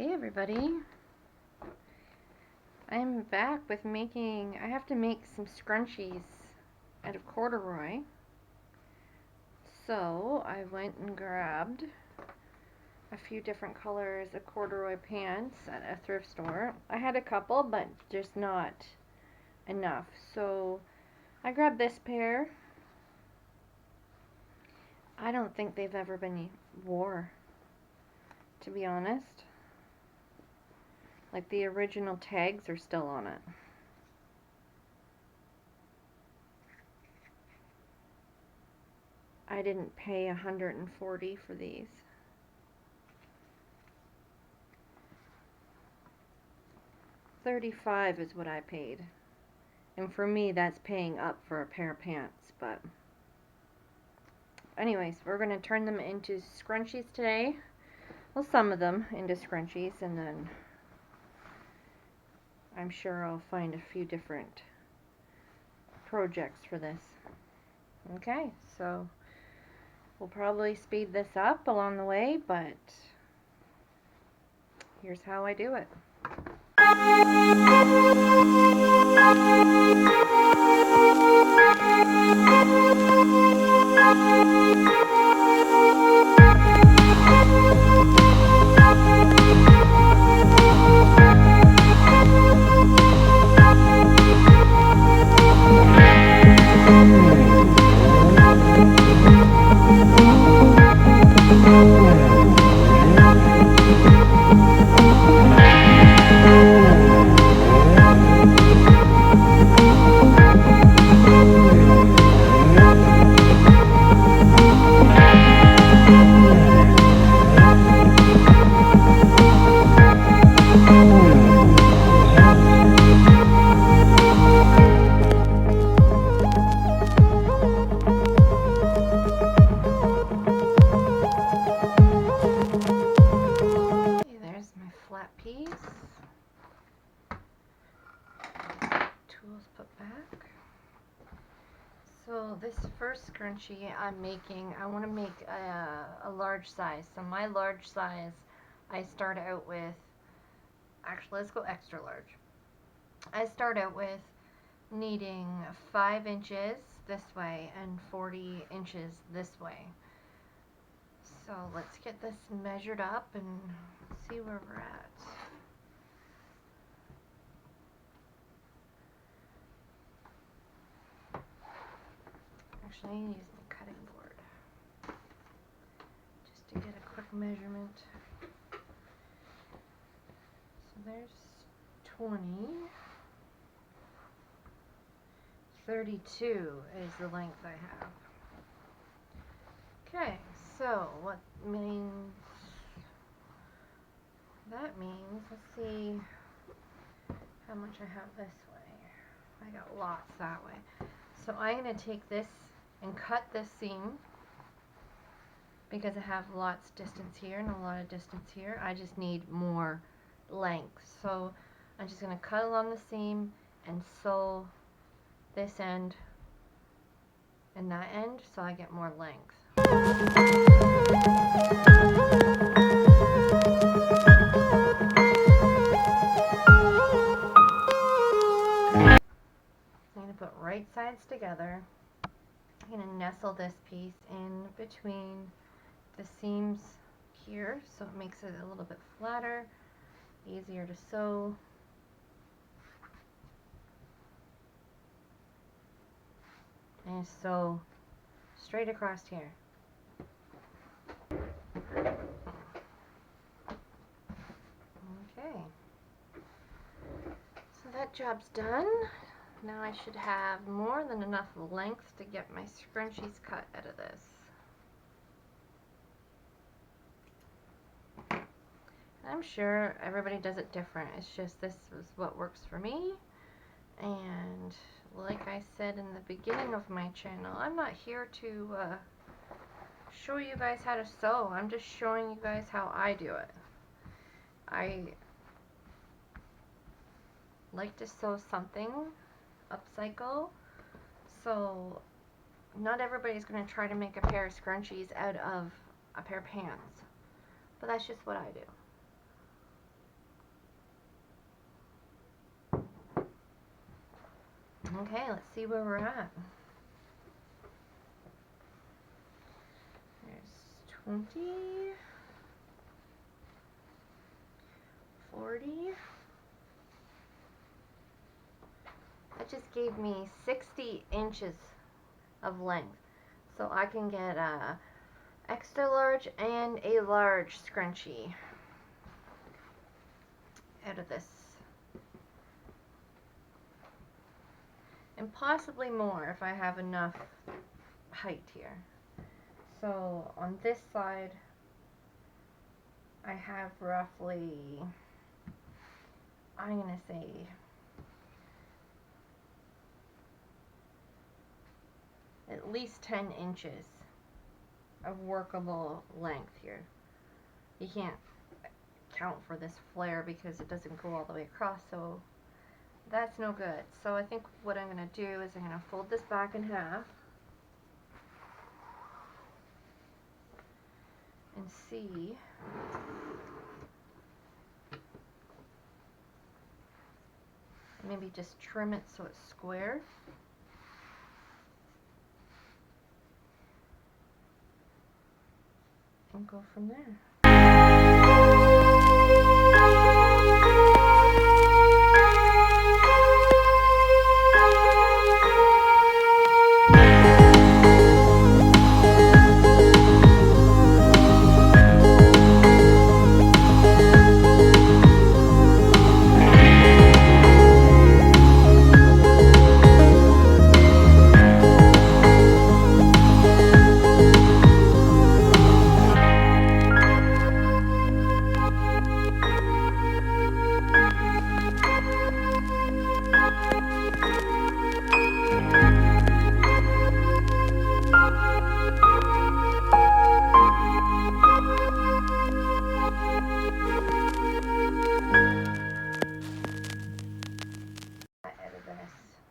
Hey everybody, I'm back with I have to make some scrunchies out of corduroy. So I went and grabbed a few different colors of corduroy pants at a thrift store. I had a couple, but just not enough. So I grabbed this pair. I don't think they've ever been worn, to be honest. Like the original tags are still on it. I didn't pay $140 for these. $35 is what I paid. And for me, that's paying up for a pair of pants. But anyways, we're going to turn them into scrunchies today. Well, some of them into scrunchies, and then I'm sure I'll find a few different projects for this. Okay, so we'll probably speed this up along the way, but here's how I do it. Tools put back. So this first scrunchie I'm making, I want to make a large size. So my large size, I start out with, actually let's go extra large. I start out with needing 5 inches this way and 40 inches this way. So let's get this measured up and see where we're at. Actually, I use my cutting board just to get a quick measurement. So there's 20. 32 is the length I have. Okay, so what means that means, let's see how much I have this way. I got lots that way. So I'm going to take this and cut this seam because I have lots distance here and a lot of distance here. I just need more length. So I'm just going to cut along the seam and sew this end and that end so I get more length. I'm going to put right sides together. I'm going to nestle this piece in between the seams here so it makes it a little bit flatter, easier to sew. And sew straight across here. Okay, so that job's done. Now I should have more than enough length to get my scrunchies cut out of this. I'm sure everybody does it different. It's just this is what works for me. And like I said in the beginning of my channel, I'm not here to show you guys how to sew. I'm just showing you guys how I do it. I like to sew something, upcycle, so not everybody's going to try to make a pair of scrunchies out of a pair of pants, but that's just what I do. Okay, let's see where we're at. There's 20, 40. That just gave me 60 inches of length. So I can get a extra large and a large scrunchie out of this. And possibly more if I have enough height here. So on this side, I have roughly, I'm going to say, at least 10 inches of workable length here. You can't count for this flare because it doesn't go all the way across, so that's no good. So I think what I'm going to do is I'm going to fold this back in half and see maybe just trim it so it's square. And go from there.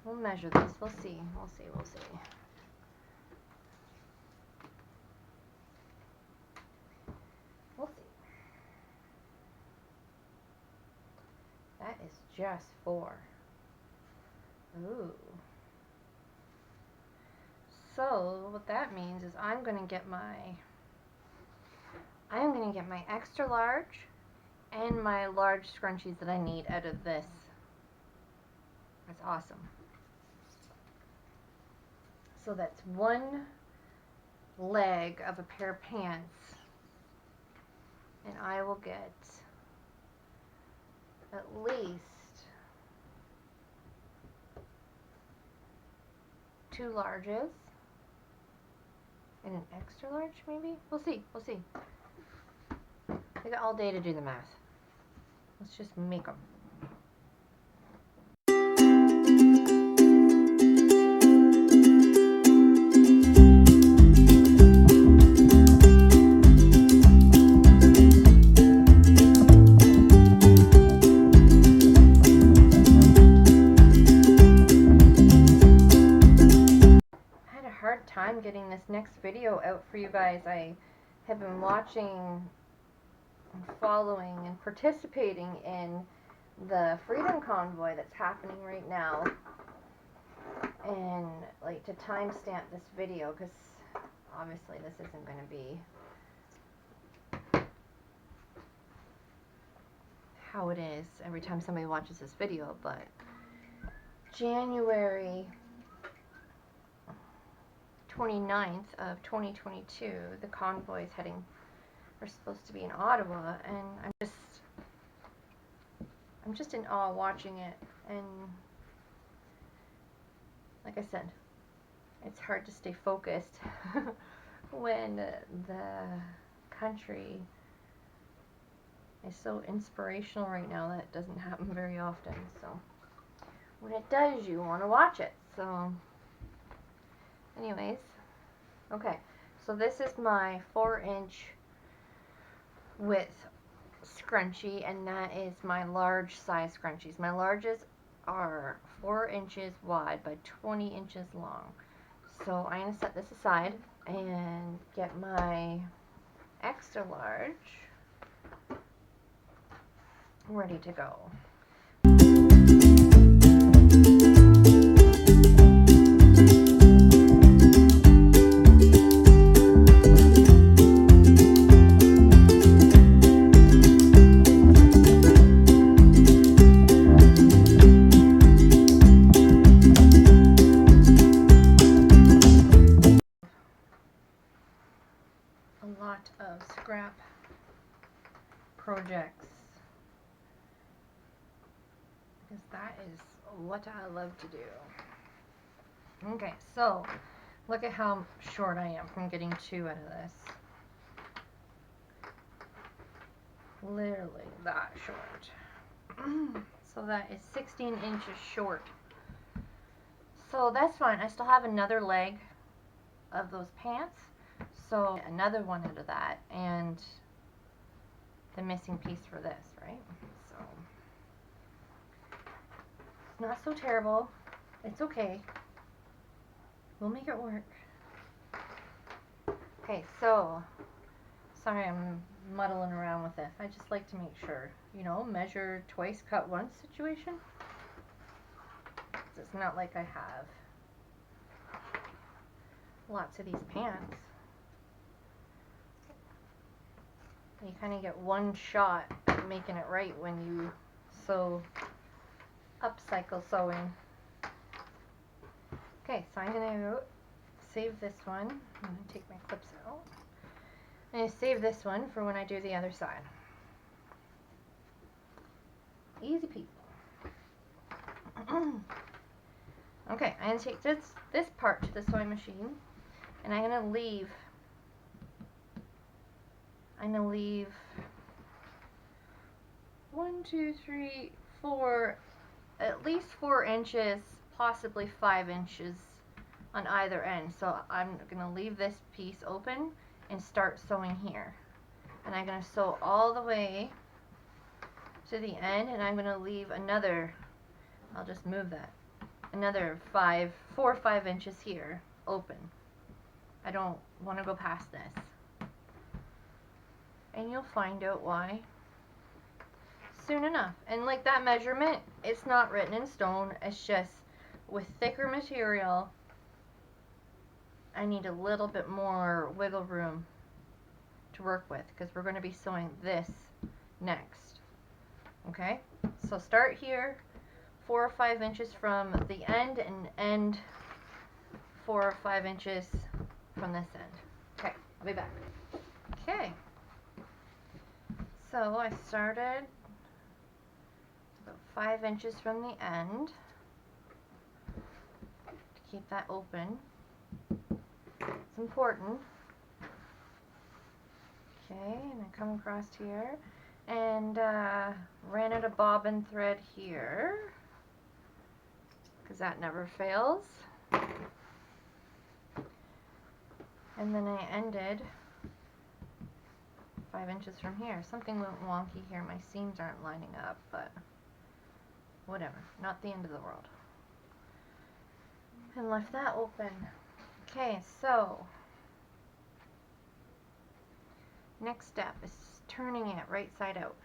We'll measure this. We'll see. We'll see. We'll see. We'll see. That is just 4. Ooh. So what that means is I'm gonna get my extra large and my large scrunchies that I need out of this. That's awesome. So that's one leg of a pair of pants, and I will get at least 2 larges and an extra large maybe? We'll see, we'll see. I got all day to do the math. Let's just make them. Time getting this next video out for you guys. I have been watching and following and participating in the freedom convoy that's happening right now, and like to timestamp this video because obviously this isn't going to be how it is every time somebody watches this video, but January 29th of 2022, the convoy is we're supposed to be in Ottawa, and I'm just in awe watching it. And like I said, it's hard to stay focused when the country is so inspirational right now. That doesn't happen very often, so when it does, you want to watch it. So anyways, okay, so this is my 4-inch width scrunchie, and that is my large size scrunchies. My larges are 4 inches wide by 20 inches long. So I'm going to set this aside and get my extra large ready to go. because that is what I love to do. Okay, so look at how short I am from getting 2 out of this. Literally that short. So that is 16 inches short. So that's fine. I still have another leg of those pants. So another one out of that and the missing piece for this, right? So it's not so terrible. It's okay. We'll make it work. Okay, so sorry I'm muddling around with this. I just like to make sure, you know, measure twice, cut once situation. It's not like I have lots of these pants. You kind of get one shot at making it right when you sew upcycle sewing. Okay, so I'm going to save this one. I'm going to take my clips out. I'm going to save this one for when I do the other side. Easy peasy. Okay, I'm going to take this part to the sewing machine, and I'm going to leave 1, 2, 3, 4, at least 4 inches, possibly 5 inches on either end. So I'm going to leave this piece open and start sewing here. And I'm going to sew all the way to the end, and I'm going to leave another, I'll just move that, another 4 or 5 inches here open. I don't want to go past this. And you'll find out why soon enough. And like that measurement, it's not written in stone. It's just with thicker material, I need a little bit more wiggle room to work with because we're going to be sewing this next. Okay, so start here 4 or 5 inches from the end and end 4 or 5 inches from this end. Okay, I'll be back. Okay, so I started about 5 inches from the end to keep that open. It's important. Okay, and I come across here and ran out of bobbin thread here because that never fails. And then I ended 5 inches from here. Something went wonky here. My seams aren't lining up, but whatever. Not the end of the world. And left that open. Okay, so next step is turning it right side out.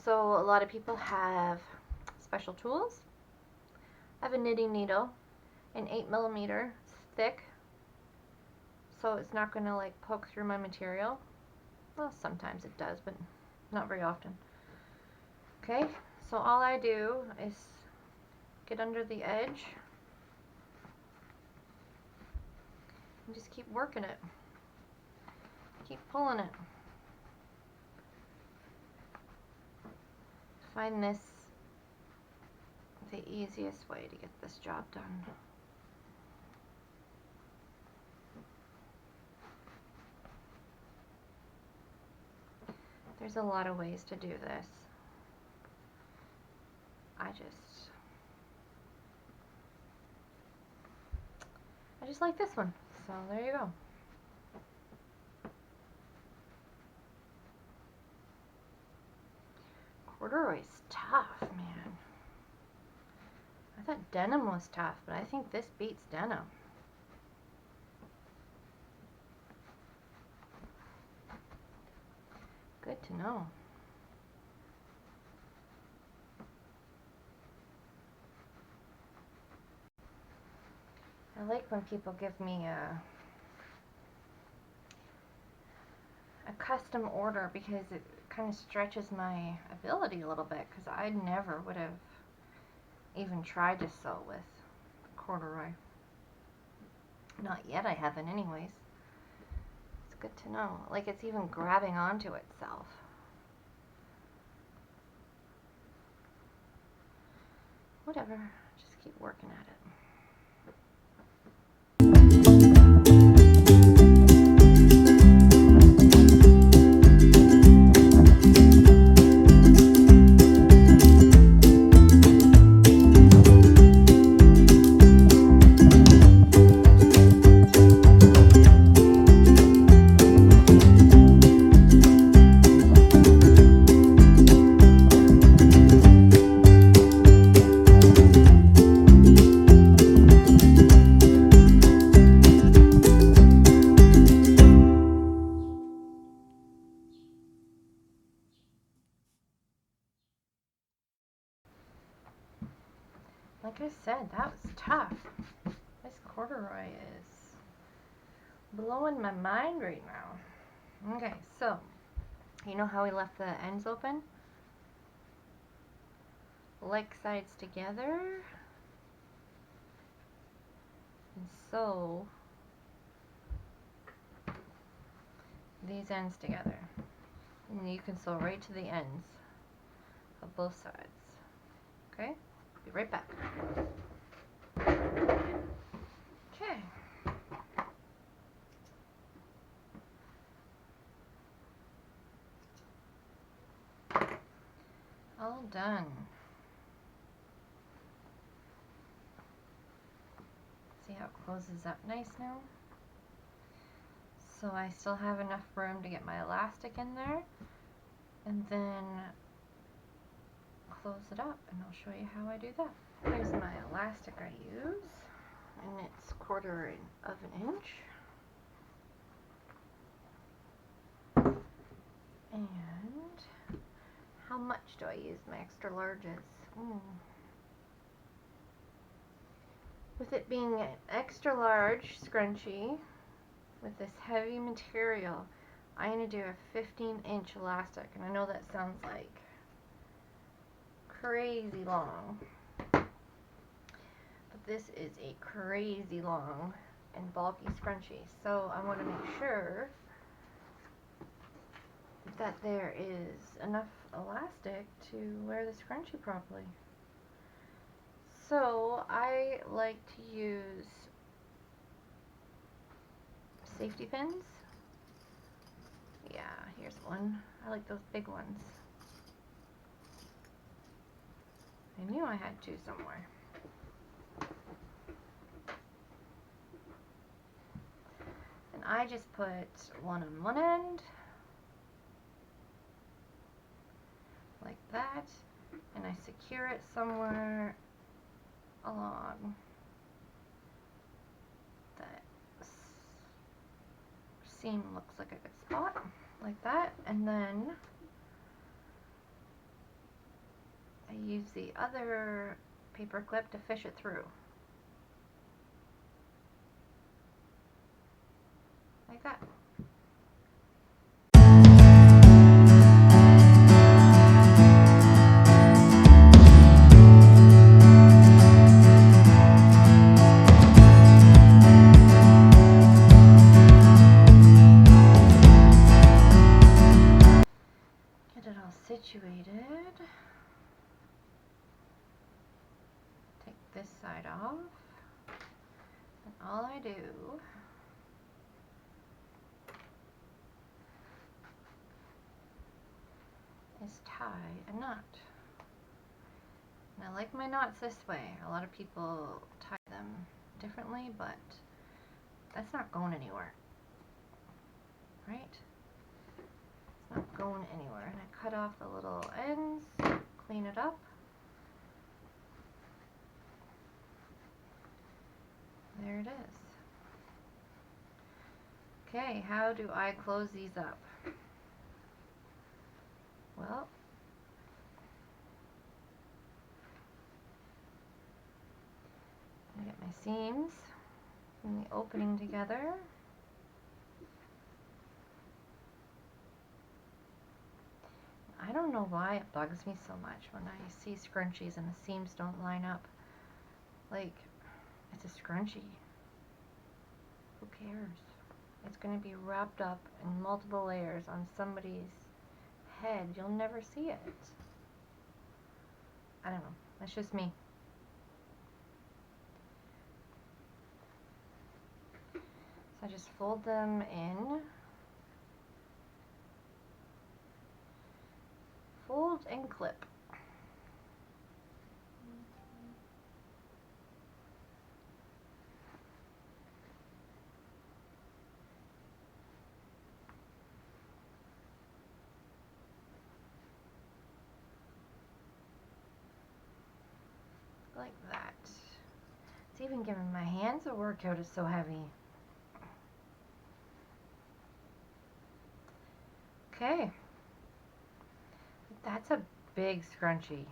So a lot of people have special tools. I have a knitting needle, an 8mm thick, so it's not going to like poke through my material. Well, sometimes it does, but not very often. Okay, so all I do is get under the edge and just keep working it. Keep pulling it. Find this the easiest way to get this job done. There's a lot of ways to do this. I just like this one. So there you go. Corduroy's tough, man. I thought denim was tough, but I think this beats denim. Good to know. I like when people give me a custom order because it kind of stretches my ability a little bit, because I never would have even tried to sew with corduroy. Not yet, I haven't anyways. It's good to know. Like, it's even grabbing onto itself. Whatever, just keep working at it. Like I said, that was tough. This corduroy is blowing my mind right now. Okay, so, you know how we left the ends open? Like sides together. And sew these ends together. And you can sew right to the ends of both sides. Okay? Be right back. Okay. All done. See how it closes up nice now? So I still have enough room to get my elastic in there, and then close it up, and I'll show you how I do that. Here's my elastic I use, and it's 1/4 of an inch. And how much do I use my extra larges? With it being an extra large scrunchie with this heavy material, I'm going to do a 15-inch elastic, and I know that sounds like crazy long, but this is a crazy long and bulky scrunchie, so I want to make sure that there is enough elastic to wear the scrunchie properly. So I like to use safety pins. Yeah, here's one. I like those big ones. I knew I had two somewhere. And I just put one on one end, like that, and I secure it somewhere along that seam looks like a good spot, like that, and then I use the other paper clip to fish it through. Like that. Get it all situated. Take this side off. And all I do is tie a knot. And I like my knots this way. A lot of people tie them differently, but that's not going anywhere, right? It's not going anywhere. And I cut off the little ends, clean it up. There it is. Okay, how do I close these up? Well, I get my seams and the opening together. I don't know why it bugs me so much when I see scrunchies and the seams don't line up. Like, it's a scrunchie. Who cares? It's going to be wrapped up in multiple layers on somebody's head. You'll never see it. I don't know. That's just me. I just fold them in. Fold and clip. Like that. It's even giving my hands a workout, it's so heavy. Okay. That's a big scrunchie.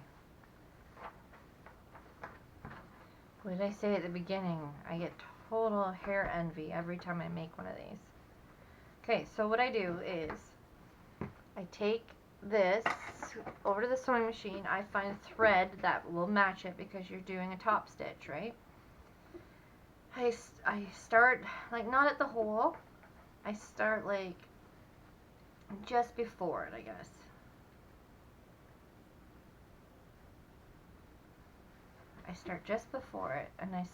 What did I say at the beginning? I get total hair envy every time I make one of these. Okay, so what I do is I take this over to the sewing machine. I find thread that will match it because you're doing a top stitch, right? I start, like, not at the hole. I start, like, just before it, I guess. I start just before it, and I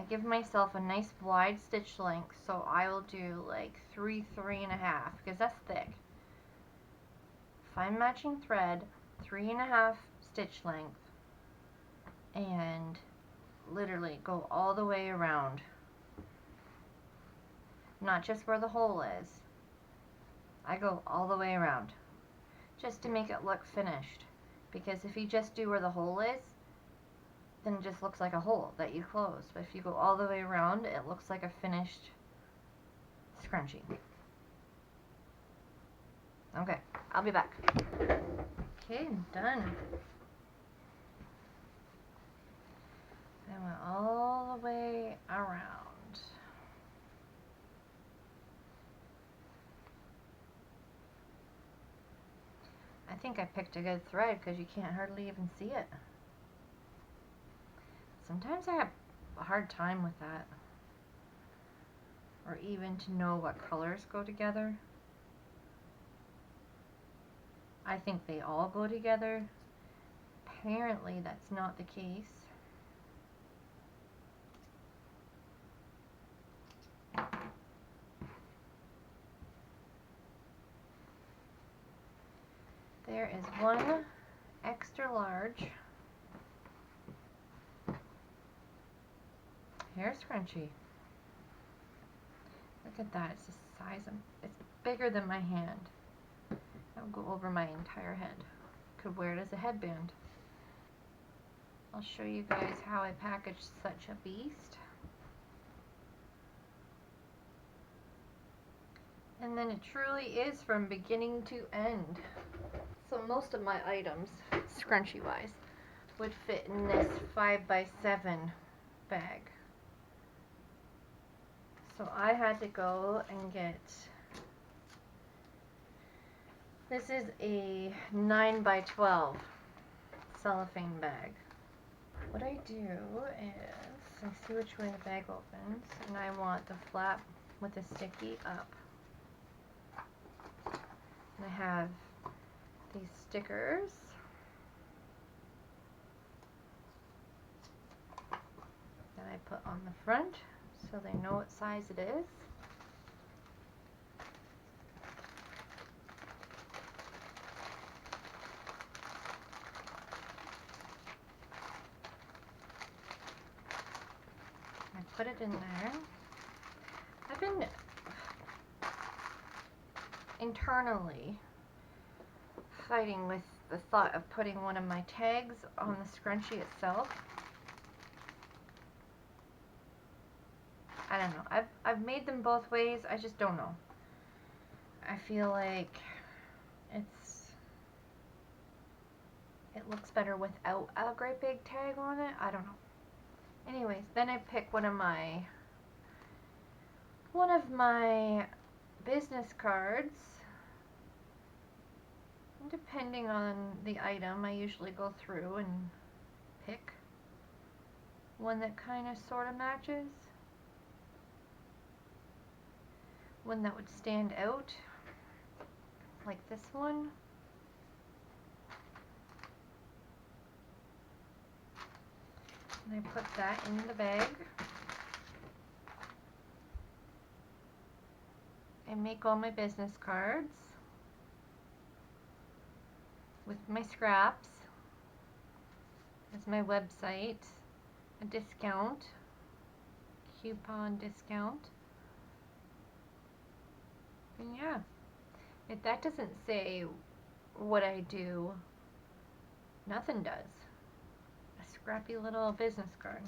give myself a nice wide stitch length, so I will do like 3.5, because that's thick. Find matching thread, 3.5 stitch length, and literally go all the way around. Not just where the hole is. I go all the way around, just to make it look finished. Because if you just do where the hole is, then it just looks like a hole that you close. But if you go all the way around, it looks like a finished scrunchie. Okay, I'll be back. Okay, done. I went all the way around. I think I picked a good thread because you can't hardly even see it. Sometimes I have a hard time with that. Or even to know what colors go together. I think they all go together. Apparently that's not the case. There is one extra large hair scrunchie. Look at that, it's the size of, it's bigger than my hand. That'll go over my entire head. Could wear it as a headband. I'll show you guys how I package such a beast. And then it truly is from beginning to end. So most of my items, scrunchie wise, would fit in this 5x7 bag. So I had to go and get, this is a 9x12 cellophane bag. What I do is, I see which way the bag opens, and I want the flap with the sticky up. And I have these stickers. That I put on the front so they know what size it is. I put it in there. I've been internally fighting with the thought of putting one of my tags on the scrunchie itself. I don't know. I've made them both ways. I just don't know. I feel like it looks better without a great big tag on it. I don't know. Anyways, then I pick one of my business cards. And depending on the item, I usually go through and pick one that kind of sort of matches. One that would stand out, like this one. And I put that in the bag. I make all my business cards with my scraps. That's my website. A discount. Coupon discount. And yeah, if that doesn't say what I do, nothing does. A scrappy little business card.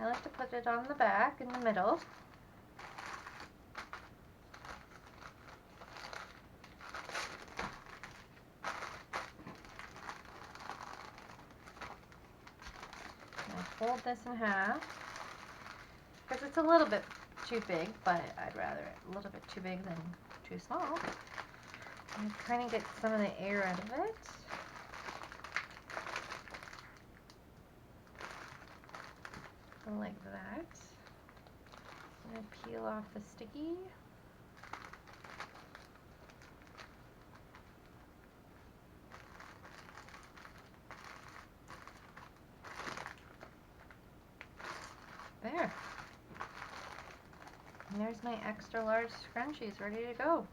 I like to put it on the back in the middle. I'll fold this in half because it's a little bit too big, but I'd rather it a little bit too big than too small. And kind of get some of the air out of it. Like that. I'm going to peel off the sticky. There. And there's my extra large scrunchies ready to go.